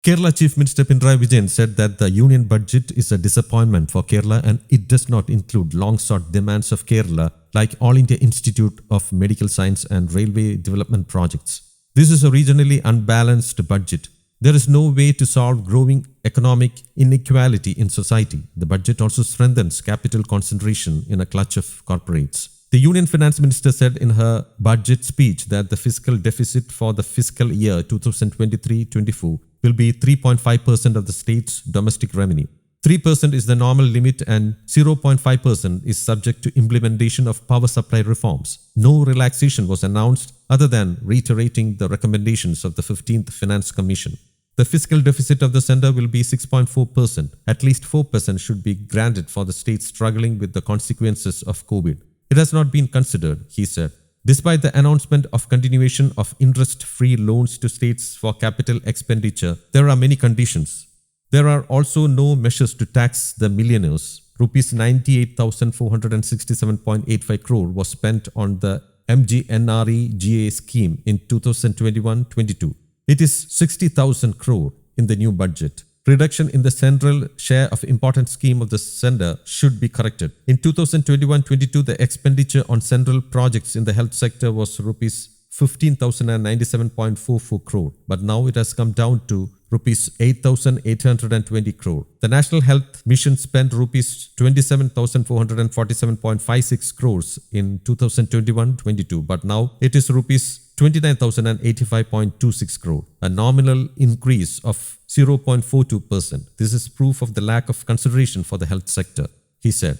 Kerala Chief Minister Pinarayi Vijayan said that the union budget is a disappointment for Kerala and it does not include long-sought demands of Kerala like All India Institute of Medical Science and railway development projects. This is a regionally unbalanced budget. There is no way to solve growing economic inequality in society. The budget also strengthens capital concentration in a clutch of corporates. The Union Finance Minister said in her budget speech that the fiscal deficit for the fiscal year 2023-24 will be 3.5% of the state's domestic revenue. 3% is the normal limit and 0.5% is subject to implementation of power supply reforms. No relaxation was announced other than reiterating the recommendations of the 15th Finance Commission. The fiscal deficit of the centre will be 6.4%. At least 4% should be granted for the states struggling with the consequences of COVID. It has not been considered, he said. Despite the announcement of continuation of interest-free loans to states for capital expenditure, there are many conditions. There are also no measures to tax the millionaires. Rupees 98,467.85 crore was spent on the MGNREGA scheme in 2021-22. It is 60,000 crore in the new budget. Reduction in the central share of important scheme of the centre should be corrected. In 2021-22, the expenditure on central projects in the health sector was rupees 15,097.44 crore, but now it has come down to rupees 8,820 crore. The National Health Mission spent rupees 27,447.56 crores in 2021-22, but now it is rupees 29,085.26 crore, a nominal increase of 0.42%. This is proof of the lack of consideration for the health sector, he said.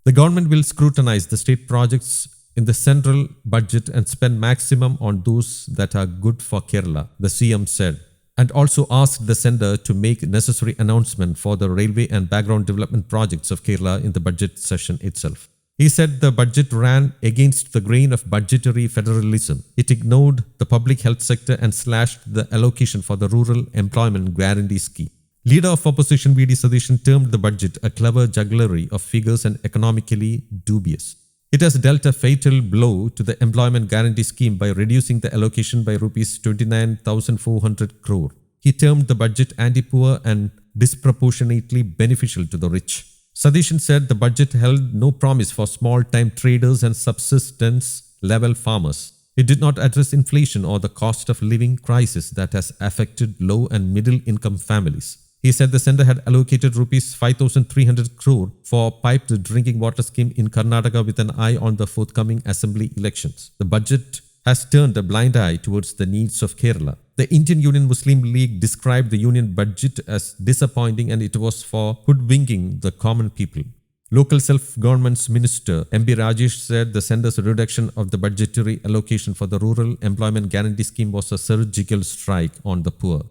The government will scrutinize the state projects in the central budget and spend maximum on those that are good for Kerala, the CM said, and also asked the centre to make necessary announcement for the railway and background development projects of Kerala in the budget session itself. He said the budget ran against the grain of budgetary federalism. It ignored the public health sector and slashed the allocation for the rural employment guarantee scheme. Leader of opposition V.D. Satheeshan termed the budget a clever jugglery of figures and economically dubious. It has dealt a fatal blow to the employment guarantee scheme by reducing the allocation by rupees 29,400 crore. He termed the budget anti-poor and disproportionately beneficial to the rich. Satheeshan said the budget held no promise for small-time traders and subsistence-level farmers. It did not address inflation or the cost of living crisis that has affected low and middle-income families. He said the centre had allocated rupees 5,300 crore for piped drinking water scheme in Karnataka with an eye on the forthcoming assembly elections. The budget has turned a blind eye towards the needs of Kerala. The Indian Union Muslim League described the union budget as disappointing and it was for hoodwinking the common people. Local Self-Government's Minister M.B. Rajesh said the centre's reduction of the budgetary allocation for the Rural Employment Guarantee Scheme was a surgical strike on the poor.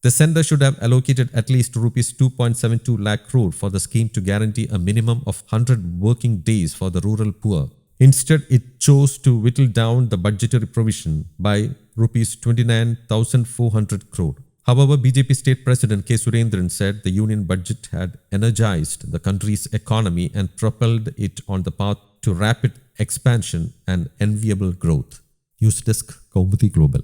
The centre should have allocated at least rupees 2.72 lakh crore for the scheme to guarantee a minimum of 100 working days for the rural poor. Instead, it chose to whittle down the budgetary provision by rupees 29,400 crore. However, BJP State President K. Surendran said the union budget had energized the country's economy and propelled it on the path to rapid expansion and enviable growth. News Desk, Kaumudy Global.